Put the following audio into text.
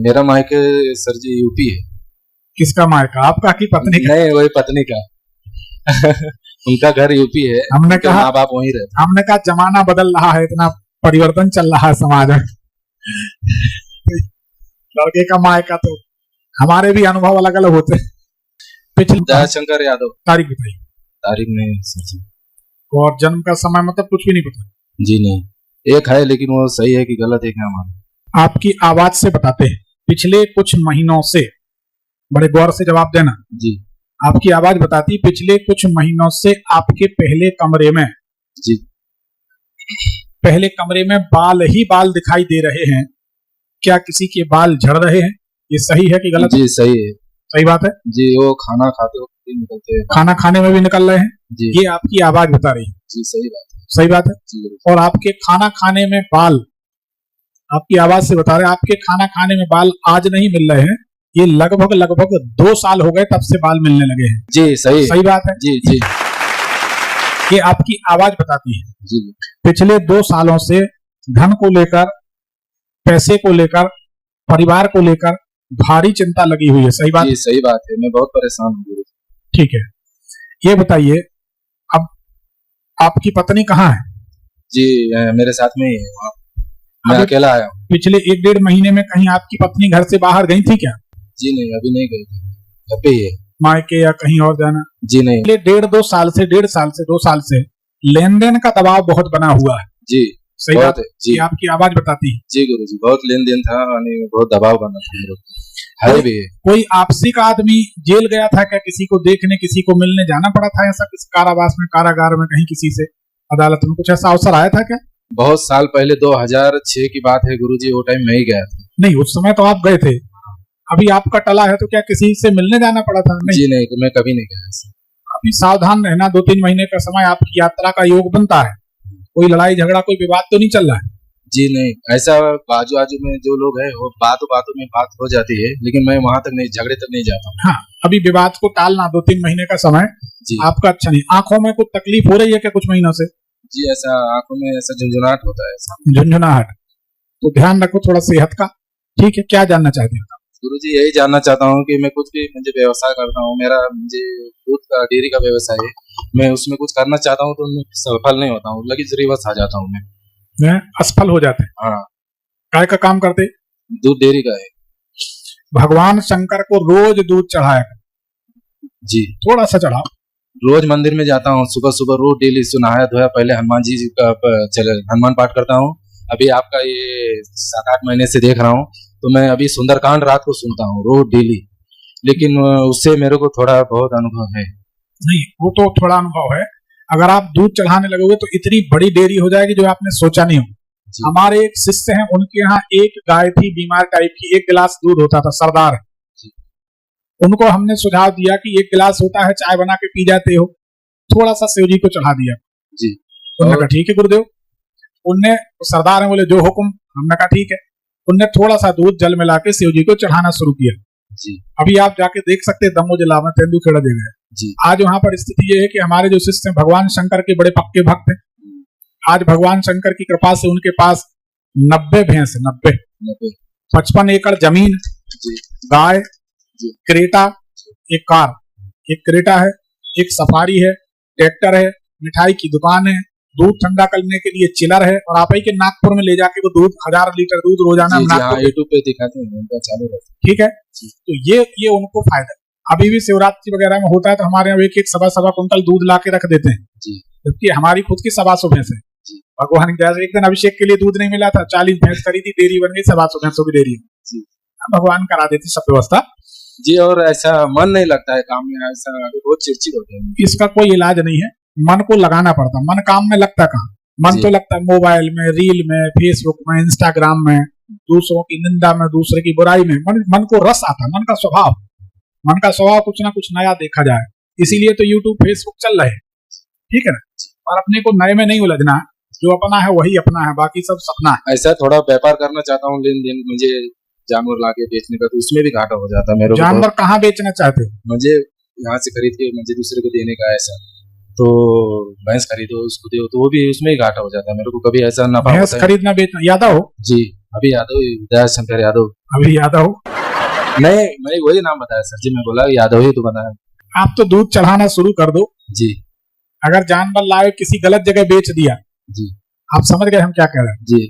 मेरा मायके सर जी यूपी है। किसका मायका, आपका की पत्नी का? नहीं, वही पत्नी का। उनका घर यूपी है। हमने कहा माँ बाप वहीं रहते। हमने कहा जमाना बदल रहा है, इतना परिवर्तन चल रहा है समाज में। लड़के का मायका तो हमारे भी अनुभव अलग अलग होते हैं। पिछले दयाशंकर यादव। तारीख बताइए। तारीख नहीं सर जी। और जन्म का समय मतलब कुछ भी नहीं पता? जी नहीं, एक है लेकिन वो सही है कि गलत है क्या हमारा। आपकी आवाज से बताते हैं। पिछले कुछ महीनों से, बड़े गौर से जवाब देना जी। आपकी आवाज बताती, पिछले कुछ महीनों से आपके पहले कमरे में जी, पहले कमरे में बाल ही बाल दिखाई दे रहे हैं। क्या किसी के बाल झड़ रहे हैं? ये सही है कि गलत? जी सही है। सही बात है जी, वो खाना खाते वक्त भी निकलते हैं। खाना खाने में भी निकल रहे हैं जी। ये आपकी आवाज बता रही है। जी सही बात है। सही बात है। जी। और आपके खाना खाने में बाल, आपकी आवाज से बता रहे हैं आपके खाना खाने में बाल आज नहीं मिल रहे हैं, ये लगभग 2 साल हो गए तब से बाल मिलने लगे हैं। जी सही। सही बात है। जी जी। ये आपकी आवाज बताती है। जी। पिछले 2 सालों से धन को लेकर, पैसे को लेकर, परिवार को लेकर भारी चिंता लगी हुई है। सही बात? जी सही बात है, मैं बहुत परेशान हूँ गुरु। ठीक है, ये बताइए अब आपकी पत्नी कहाँ है? जी मेरे साथ में ही है, मैं अकेला आया हूँ। पिछले 1-1.5 महीने में कहीं आपकी पत्नी घर से बाहर गई थी क्या? जी नहीं, अभी नहीं गई थी, घर पे ही है। मायके या कहीं और जाना? जी नहीं। पिछले 1.5-2 साल से 2 साल से लेन देन का दबाव बहुत बना हुआ है। जी सही बात है। जी। आपकी आवाज बताती है। जी गुरु जी, बहुत लेन देन था, बहुत दबाव बना था मेरे को। है भी है। कोई आपसी का आदमी जेल गया था क्या? किसी को देखने, किसी को मिलने जाना पड़ा था ऐसा? किसी कारावास में, कारागार में, कहीं किसी से अदालत में कुछ ऐसा अवसर आया था क्या? बहुत साल पहले 2006 की बात है गुरु जी, वो टाइम मैं ही गया था। नहीं, उस समय तो आप गए थे। अभी आपका टला है तो क्या किसी से मिलने जाना पड़ा था? नहीं। जी नहीं, तो मैं कभी नहीं गया। अभी सावधान रहना, 2-3 महीने का समय आपकी यात्रा का योग बनता है। कोई लड़ाई झगड़ा, कोई विवाद तो नहीं चल रहा है? जी नहीं, ऐसा बाजू आजू में जो लोग हैं वो बातों में बात हो जाती है, लेकिन मैं वहां तक नहीं, झगड़े तक नहीं जाता हूँ। हाँ, अभी विवाद को टालना, 2-3 महीने का समय जी। आपका अच्छा नहीं। आंखों में कुछ तकलीफ हो रही है क्या कुछ महीनों से? जी, ऐसा आंखों में ऐसा झुंझुनाहट होता है। ऐसा झुंझुनाहट, तो ध्यान रखो थोड़ा सेहत का। ठीक है, क्या जानना चाहते हैं? गुरु जी यही जानना चाहता हूँ कि मैं कुछ भी मुझे व्यवसाय करता हूँ, मेरा मुझे दूध का डेयरी का व्यवसाय है, मैं उसमें कुछ करना चाहता हूँ तो मैं सफल नहीं होता हूँ, लगी रिवर्स आ जाता हूँ मैं असफल हो जाते हैं। हाँ। काय का काम करते? दूध डेयरी का है। भगवान शंकर को रोज दूध चढ़ाया जी, थोड़ा सा चढ़ाओ। रोज मंदिर में जाता हूँ, सुबह सुबह रोज डेली नहाया धोया पहले हनुमान जी का हनुमान पाठ करता हूँ। अभी आपका ये 7-8 महीने से देख रहा हूँ, तो मैं अभी सुंदरकांड रात को सुनता हूँ रोज डेली, लेकिन उससे मेरे को थोड़ा बहुत अनुभव है। नहीं, वो तो थोड़ा अनुभव है। अगर आप दूध चढ़ाने लगोगे तो इतनी बड़ी डेयरी हो जाएगी जो आपने सोचा नहीं हो। हमारे एक शिष्य हैं, उनके यहाँ एक गाय थी बीमार टाइप की, 1 गिलास दूध होता था, सरदार। उनको हमने सुझाव दिया कि 1 गिलास होता है, चाय बना के पी जाते हो, थोड़ा सा शिव जी को चढ़ा दिया जी। उन्होंने कहा ठीक है गुरुदेव। उनने, सरदार है, बोले जो हुक्म। हमने कहा ठीक है। उनने थोड़ा सा दूध जल मिला के शिव जी को चढ़ाना शुरू किया जी। अभी आप जाके देख सकते हैं, दमोह जिला में तेंदुखेड़ा जगह जी। आज वहां पर स्थिति ये है कि हमारे जो शिष्य हैं भगवान शंकर के बड़े पक्के भक्त हैं। आज भगवान शंकर की कृपा से उनके पास 90 भैंस, 90 55 एकड़ जमीन, गाय, क्रेटा, एक कार, एक क्रेटा है, एक सफारी है, ट्रैक्टर है, मिठाई की दुकान है, दूध ठंडा करने के लिए चिलर है, और आप ही के नागपुर में ले जाके वो दूध 1000 लीटर दूध रोजाना यूट्यूब पे दिखाते हैं, उनका चालू रहता है। ठीक है, तो ये उनको फायदा। अभी भी शिवरात्रि वगैरह में होता है तो हमारे यहाँ एक 1.25 कुंटल दूध ला के रख देते हैं, जबकि हमारी खुद की 125 भैंस है। भगवान की दया से एक दिन अभिषेक के लिए दूध नहीं मिला था, 40 भैंस खरीदी, डेयरी बन गई, 125 भैंसों की डेयरी। भगवान करा देते सब व्यवस्था जी। और ऐसा मन नहीं लगता है काम में, ऐसा बहुत चिड़चिड़ होता है। इसका कोई इलाज नहीं है, मन को लगाना पड़ता। मन काम में लगता कहाँ? मन तो लगता है मोबाइल में, रील में, फेसबुक में, इंस्टाग्राम में, दूसरों की निंदा में, दूसरे की बुराई में। मन को रस आता है, मन का स्वभाव कुछ ना कुछ नया देखा जाए, इसीलिए तो यूट्यूब फेसबुक चल रहे हैं। ठीक है ना? और अपने को नए में नहीं उलझना, जो अपना है वही अपना है, बाकी सब सपना है। ऐसा थोड़ा व्यापार करना चाहता हूँ, लेन देन, मुझे जानवर लाके बेचने का, तो उसमें भी घाटा हो जाता है मेरे को। जानवर कहाँ बेचना चाहते हो? मुझे यहाँ से खरीद के मुझे दूसरे को देने का, ऐसा तो भैंस खरीदो उसको दो, तो वो भी उसमें ही घाटा हो जाता है मेरे को। कभी ऐसा नफा भैंस खरीदना बेचना। यादव हो? जी, अभी यादव, दयाशंकर यादव। अभी यादव। नहीं, मैंने वही नाम बताया सर जी, मैं बोला यादव ही तो बनाया। आप तो दूध चढ़ाना शुरू कर दो। जी अगर जानवर लाए किसी गलत जगह बेच दिया, जी आप समझ गए हम क्या कह रहे हैं। जी।